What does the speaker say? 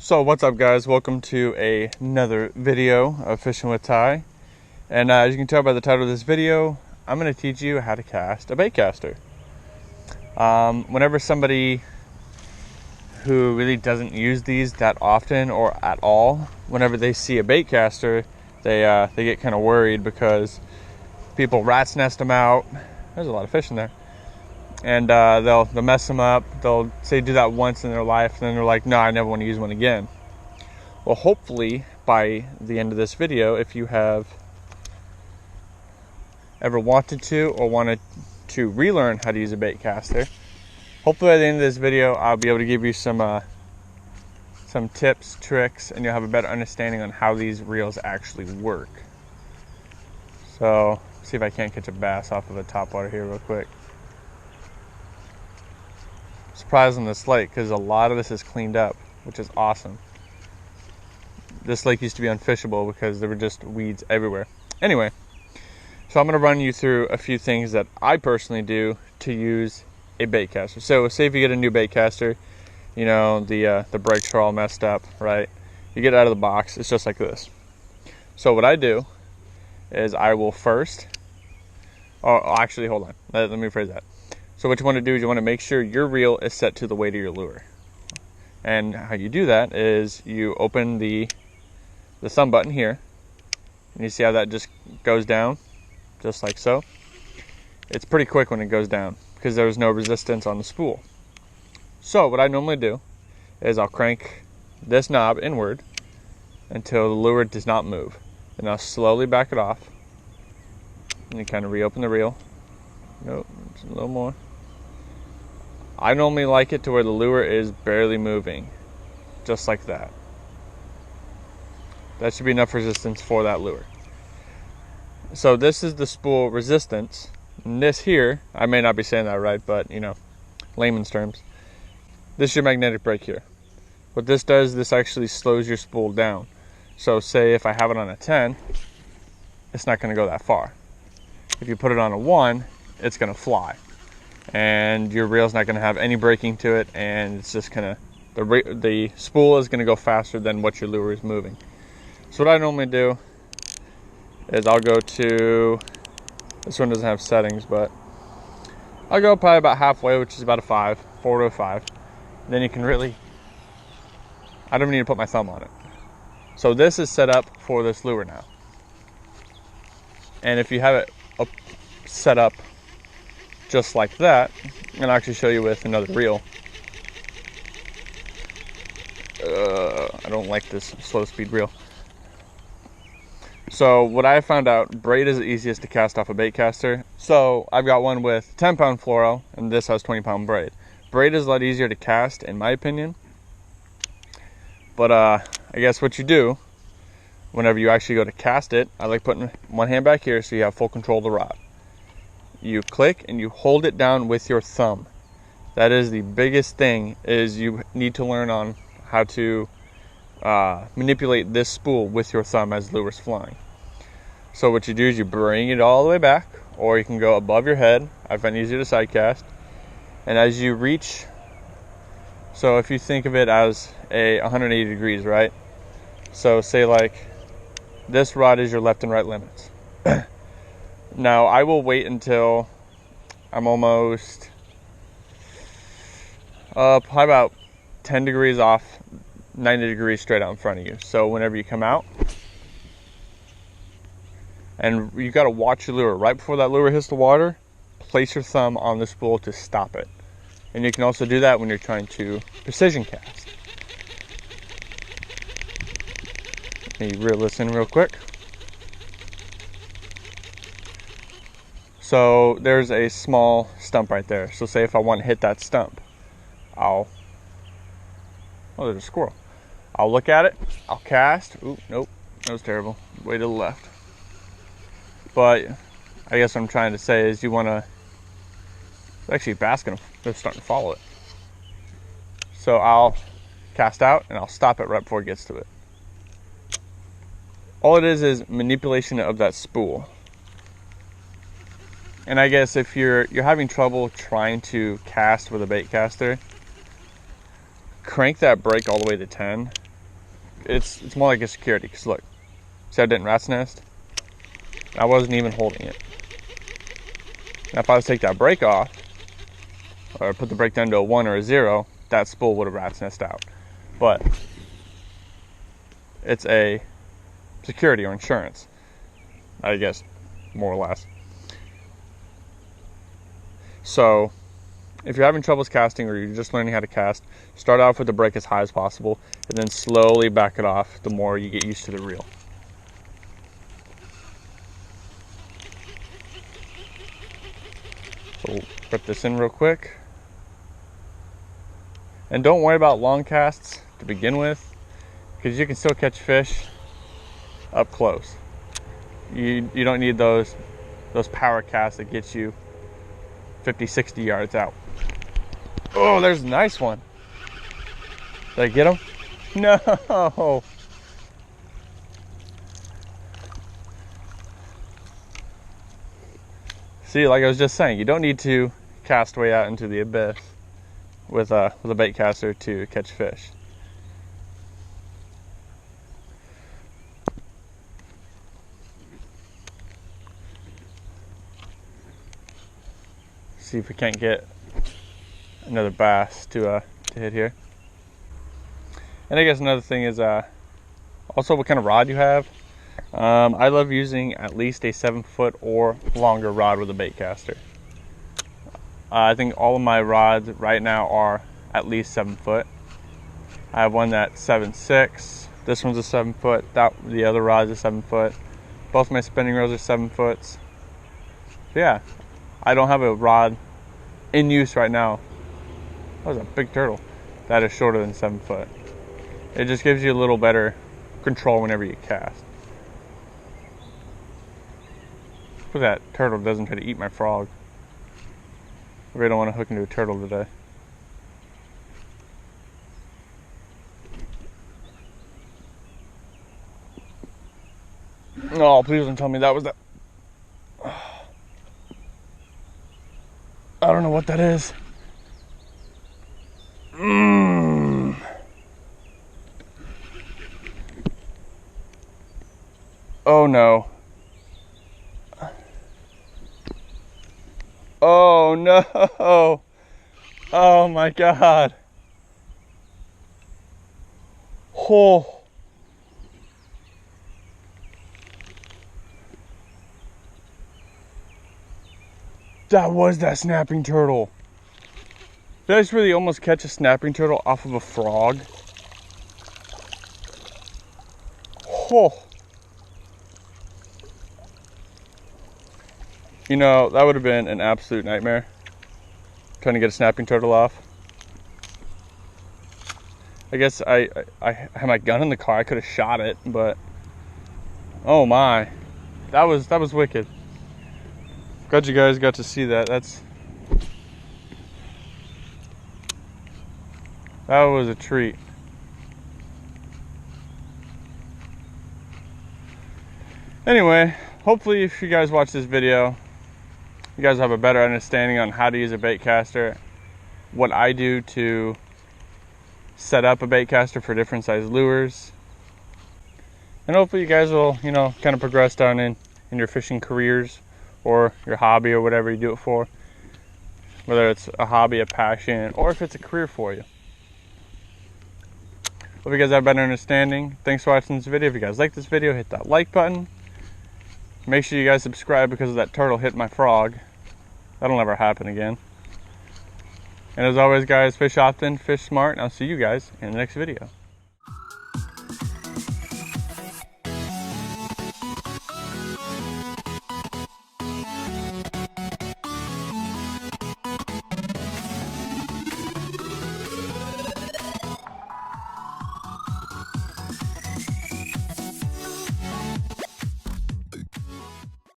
So what's up, guys? Welcome to another video of Fishing with Ty. And as you can tell by the title of this video, I'm going to teach you how to cast a baitcaster. Whenever somebody who really doesn't use these that often or at all, whenever they see a baitcaster, they get kind of worried because people rat's nest them out. There's a lot of fish in there. And they'll mess them up. They'll say do that once in their life, and then they're like, no, I never want to use one again. Well, hopefully by the end of this video, if you have ever wanted to or wanted to relearn how to use a baitcaster, hopefully by the end of this video, I'll be able to give you some tips, tricks, and you'll have a better understanding on how these reels actually work. So, see if I can't catch a bass off of a topwater here real quick. Surprised on this lake because a lot of this is cleaned up, which is awesome. This lake used to be unfishable because there were just weeds everywhere. Anyway, so I'm going to run you through a few things that I personally do to use a baitcaster. So say if you get a new baitcaster, you know, the brakes are all messed up, right? You get it out of the box, it's just like this. So what I do is I will first, actually hold on, let me rephrase that. So what you want to do is you want to make sure your reel is set to the weight of your lure. And how you do that is you open the thumb button here, and you see how that just goes down, just like so. It's pretty quick when it goes down because there's no resistance on the spool. So what I normally do is I'll crank this knob inward until the lure does not move. Then I'll slowly back it off, and you kind of reopen the reel. Nope, just a little more. I normally like it to where the lure is barely moving, just like that. That should be enough resistance for that lure. So this is the spool resistance. And this here, I may not be saying that right, but you know, layman's terms. This is your magnetic brake here. What this does, this actually slows your spool down. So say if I have it on a 10, it's not going to go that far. If you put it on a 1, it's going to fly. And your reel's not going to have any braking to it, and it's just going to, the spool is going to go faster than what your lure is moving. So what I normally do is I'll go to, this one doesn't have settings, but I'll go probably about halfway, which is about a 4 to a 5. Then you can really, I don't need to put my thumb on it. So this is set up for this lure now. And if you have it set up just like that, and I'll actually show you with another reel. I don't like this slow speed reel. So what I found out, braid is the easiest to cast off a baitcaster. So I've got one with 10-pound fluoro, and this has 20-pound braid. Braid is a lot easier to cast, in my opinion. But I guess what you do, whenever you actually go to cast it, I like putting one hand back here so you have full control of the rod. You click and you hold it down with your thumb. That is the biggest thing, is you need to learn on how to manipulate this spool with your thumb as the lure's flying. So what you do is you bring it all the way back, or you can go above your head. I find it easier to side cast. And as you reach, so if you think of it as a 180 degrees, right? So say like this rod is your left and right limits. Now I will wait until I'm almost probably about 10 degrees off, 90 degrees straight out in front of you. So whenever you come out, and you got to watch your lure. Right before that lure hits the water, place your thumb on the spool to stop it. And you can also do that when you're trying to precision cast. Let me reel this in real quick. So there's a small stump right there. So say if I want to hit that stump, oh, there's a squirrel. I'll look at it, I'll cast. Ooh, nope, that was terrible. Way to the left. But I guess what I'm trying to say is you want to, actually bass they're starting to follow it. So I'll cast out and I'll stop it right before it gets to it. All it is manipulation of that spool. And I guess if you're having trouble trying to cast with a baitcaster, crank that brake all the way to 10 it's more like a security. Because look, see how it didn't rat's nest? I wasn't even holding it. Now if I was to take that brake off, or put the brake down to a 1 or a 0, that spool would have rat's nest out. But it's a security or insurance, I guess, more or less. So if you're having troubles casting, or you're just learning how to cast, start off with the brake as high as possible, and then slowly back it off the more you get used to the reel. So we'll rip this in real quick. And don't worry about long casts to begin with, because you can still catch fish up close. You don't need those power casts that get you 50, 60 yards out. Oh, there's a nice one. Did I get him? No. See, like I was just saying, you don't need to cast way out into the abyss with a bait caster to catch fish. See if we can't get another bass to hit here. And I guess another thing is also what kind of rod you have. I love using at least a 7-foot or longer rod with a bait caster. I think all of my rods right now are at least 7 foot. I have one that's 7.6. This one's a 7 foot. The other rod's a 7 foot. Both my spinning reels are 7 foots. So yeah, I don't have a rod in use right now. That was a big turtle. That is shorter than 7 foot. It just gives you a little better control whenever you cast. Hope that turtle doesn't try to eat my frog. I really don't want to hook into a turtle today. Oh, please don't tell me that was that. I don't know what that is. Oh no. Oh no. Oh my God. Oh. That was that snapping turtle. Did I just really almost catch a snapping turtle off of a frog? Oh. You know, that would have been an absolute nightmare, trying to get a snapping turtle off. I guess I had my gun in the car. I could have shot it, but oh my, that was wicked. Glad you guys got to see that. That was a treat. Anyway, hopefully if you guys watch this video, you guys have a better understanding on how to use a bait caster, what I do to set up a bait caster for different size lures, and hopefully you guys will, you know, kind of progress down in your fishing careers or your hobby or whatever you do it for, whether it's a hobby, a passion, or if it's a career for you. Hope you guys have a better understanding. Thanks for watching this video. If you guys like this video, hit that like button. Make sure you guys subscribe because of that turtle hit my frog. That'll never happen again. And as always, guys, fish often, fish smart, and I'll see you guys in the next video.